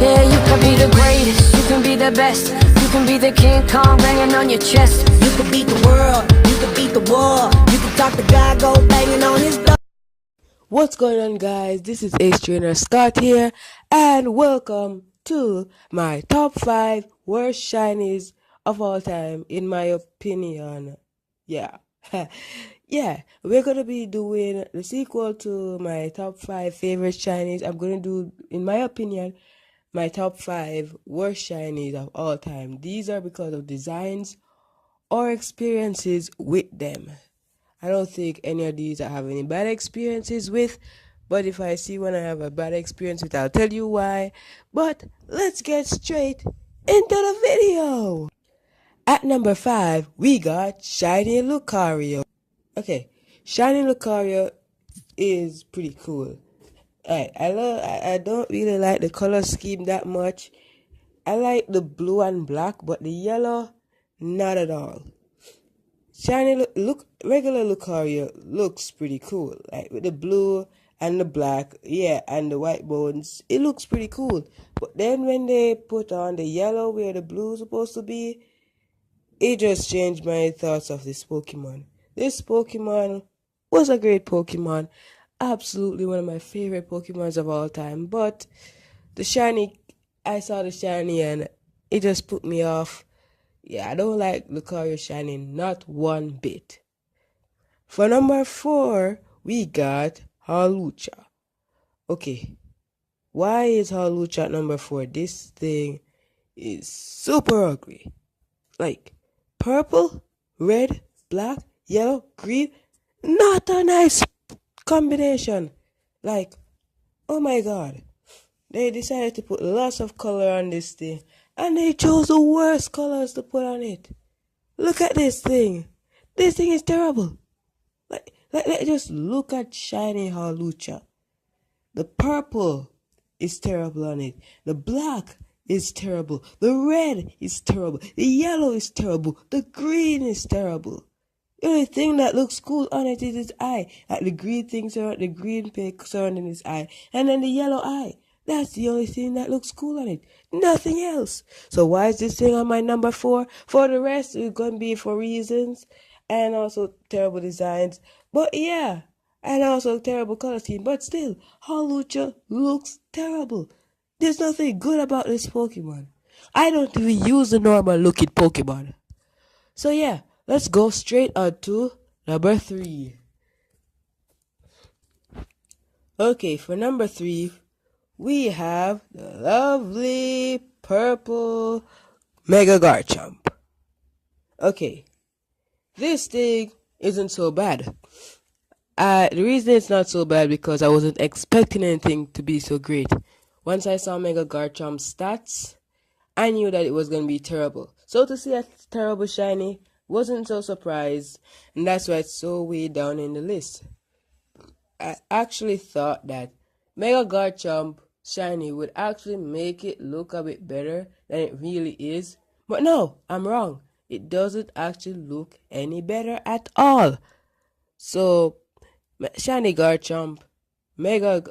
Yeah, you can be the greatest, you can be the best, you can be the King Kong banging on your chest. You can beat the world, you can beat the war, you can talk the guy, go banging on his door. What's going on, guys? This is Ace Trainer Scott here, and welcome to my top 5 worst shinies of all time, in my opinion. Yeah. Yeah, we're gonna be doing the sequel to my top 5 favorite shinies. I'm gonna do, in my opinion, my top 5 worst shinies of all time. These are because of designs or experiences with them. I don't think any of these I have any bad experiences with, but if I see one I have a bad experience with, I'll tell you why. But let's get straight into the video. At number 5, we got Shiny Lucario. Okay, Shiny Lucario is pretty cool. I don't really like the color scheme that much. I like the blue and black, but the yellow, not at all. Shiny regular Lucario looks pretty cool, like with the blue and the black, yeah, and the white bones. It looks pretty cool. But then when they put on the yellow where the blue is supposed to be, it just changed my thoughts of this Pokemon. This Pokemon was a great Pokemon, absolutely one of my favorite Pokemons of all time. But the shiny, I saw the shiny and it just put me off. Yeah, I don't like Lucario shiny, not one bit. For number 4, we got Hawlucha. Okay, why is Hawlucha at number 4? This thing is super ugly. Like, purple, red, black, yellow, green. Not a nice combination. Like, oh my god. They decided to put lots of color on this thing, and they chose the worst colors to put on it. Look at this thing. This thing is terrible. Just look at shiny Hawlucha. The purple is terrible on it. The black is terrible. The red is terrible. The yellow is terrible. The green is terrible. The only thing that looks cool on it is its eye. Like the green thing the green pig surrounding its eye. And then the yellow eye. That's the only thing that looks cool on it. Nothing else. So why is this thing on my number 4? For the rest, it's going to be for reasons. And also terrible designs. But yeah. And also terrible color scheme. But still, Hawlucha looks terrible. There's nothing good about this Pokemon. I don't even use the normal looking Pokemon. So yeah, let's go straight on to number 3. Okay, for number 3, we have the lovely purple Mega Garchomp. Okay, this thing isn't so bad. The reason it's not so bad because I wasn't expecting anything to be so great. Once I saw Mega Garchomp's stats, I knew that it was going to be terrible. So to see a terrible shiny wasn't so surprised, and that's why it's so way down in the list. I actually thought that Mega Garchomp shiny would actually make it look a bit better than it really is. But no, I'm wrong. It doesn't actually look any better at all. So, shiny Garchomp, Mega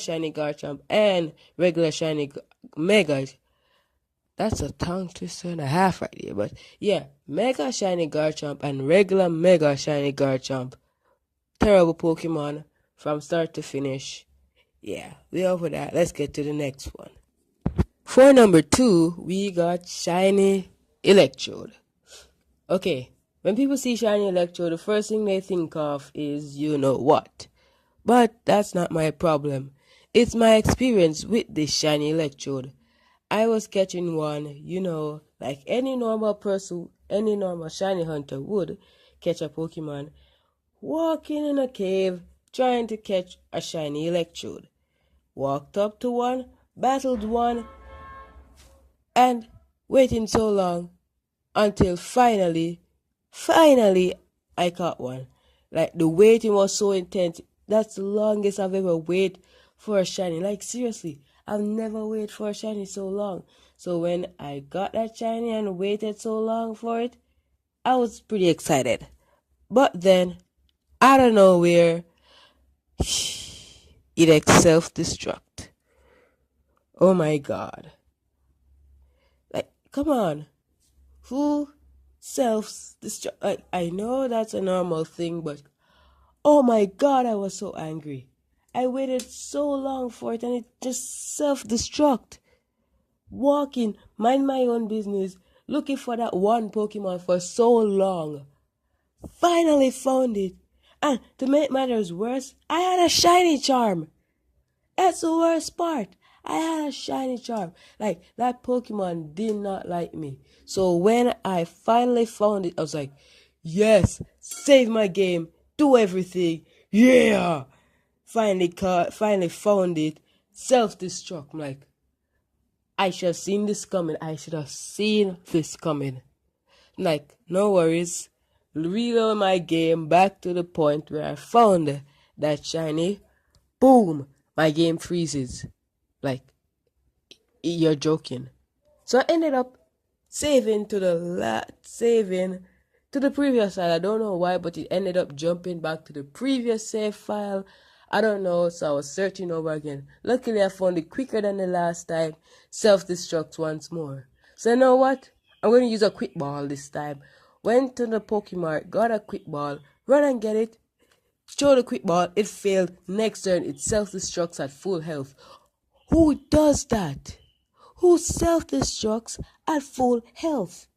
shiny Garchomp, and regular shiny Mega. That's a tongue twister and a half right here. But yeah, Mega shiny Garchomp and regular Mega shiny Garchomp. Terrible Pokemon from start to finish. Yeah, we over that. Let's get to the next one. For number 2, we got Shiny Electrode. Okay, when people see Shiny Electrode, the first thing they think of is you know what. But that's not my problem. It's my experience with this Shiny Electrode. I was catching one, like any normal person, any normal shiny hunter would catch a Pokemon, walking in a cave trying to catch a shiny Electrode. Walked up to one, battled one, and waiting so long until finally I caught one. Like the waiting was so intense. That's the longest I've ever waited for a shiny. Like seriously, I've never waited for a shiny so long. So when I got that shiny and waited so long for it, I was pretty excited. But then, out of nowhere, it self-destruct. Oh my god. Like, come on. Who self-destruct? Like, I know that's a normal thing, but oh my god, I was so angry. I waited so long for it and it just self-destruct. Walking, mind my own business, looking for that one Pokemon for so long. Finally found it. And to make matters worse, I had a shiny charm. That's the worst part. I had a shiny charm. Like, that Pokemon did not like me. So when I finally found it, I was like, yes, save my game, do everything. Yeah. Finally found it. Self-destruct. I'm like, I should have seen this coming. I should have seen this coming. Like, no worries. Reload my game back to the point where I found that shiny. Boom! My game freezes. Like, you're joking. So I ended up saving to the previous file. I don't know why, but it ended up jumping back to the previous save file. I don't know, so I was searching over again. Luckily, I found it quicker than the last time. Self-destruct once more. So you know what? I'm going to use a quick ball this time. Went to the Pokemart, got a quick ball, run and get it. Show the quick ball, it failed. Next turn, it self-destructs at full health. Who does that? Who self-destructs at full health?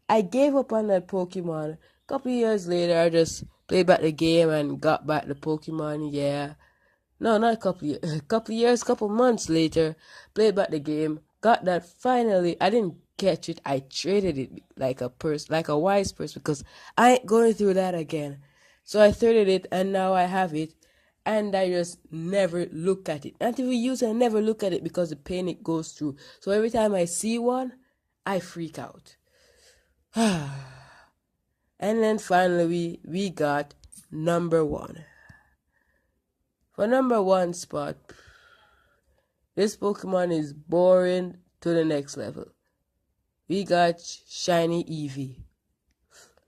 I gave up on that Pokemon. A couple years later, I just played back the game and got back the Pokemon, yeah. No, not a couple years. Couple months later, played back the game, got that finally. I didn't catch it. I traded it like a wise person, because I ain't going through that again. So I traded it and now I have it, and I just never look at it. Not even use it, I never look at it because the pain it goes through. So every time I see one, I freak out. And then finally we got number 1. For number 1 spot, this Pokemon is boring to the next level. We got Shiny Eevee.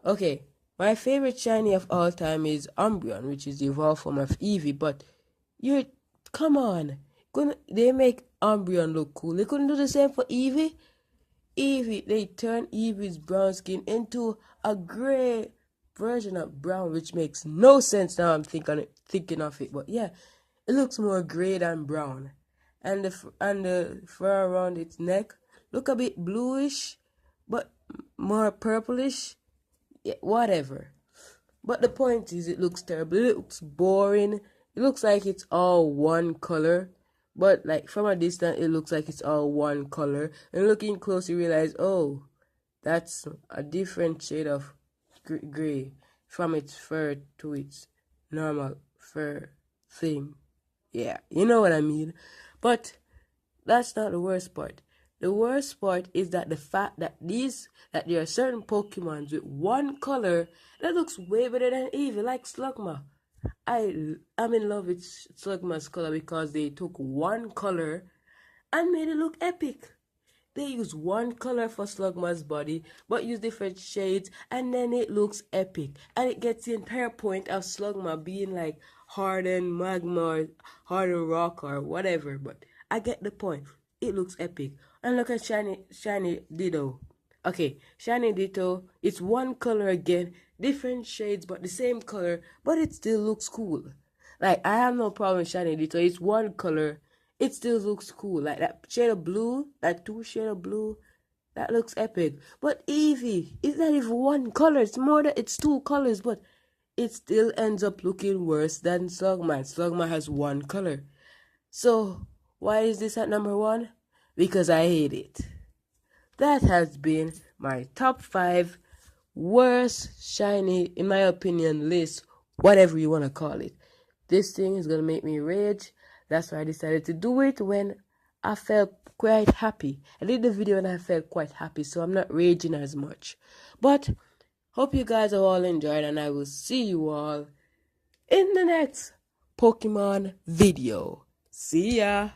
Okay, my favorite shiny of all time is Umbreon, which is the evolved form of Eevee, but come on. They make Umbreon look cool. They couldn't do the same for Eevee? They turned Eevee's brown skin into a gray version of brown, which makes no sense now I'm thinking of it. But yeah, it looks more gray than brown. And the fur around its neck look a bit bluish, but more purplish. Yeah, whatever. But the point is, it looks terrible. It looks boring. It looks like it's all one color. But like from a distance, it looks like it's all one color. And looking close, you realize, oh, that's a different shade of gray from its fur to its normal fur thing. Yeah, you know what I mean. But that's not the worst part. The worst part is that the fact that there are certain Pokemons with one color that looks way better than Eevee, like Slugma. I'm in love with Slugma's color because they took one color and made it look epic. They use one color for Slugma's body, but use different shades, and then it looks epic. And it gets the entire point of Slugma being like hardened magma or hardened rock or whatever. But I get the point. It looks epic. And look at Shiny Ditto. Okay, Shiny Ditto, it's one color again, different shades, but the same color, but it still looks cool. Like, I have no problem with Shiny Ditto. It's one color, it still looks cool. Like, that shade of blue, that 2 shade of blue, that looks epic. But Eevee, it's not even one color. It's 2 colors, but it still ends up looking worse than Slugma. Slugma has one color. So, why is this at number 1? Because I hate it. That has been my top 5 worst shiny, in my opinion, list, whatever you want to call it. This thing is going to make me rage. That's why I decided to do it when I felt quite happy. I did the video and I felt quite happy, so I'm not raging as much. But hope you guys have all enjoyed, and I will see you all in the next Pokemon video. See ya!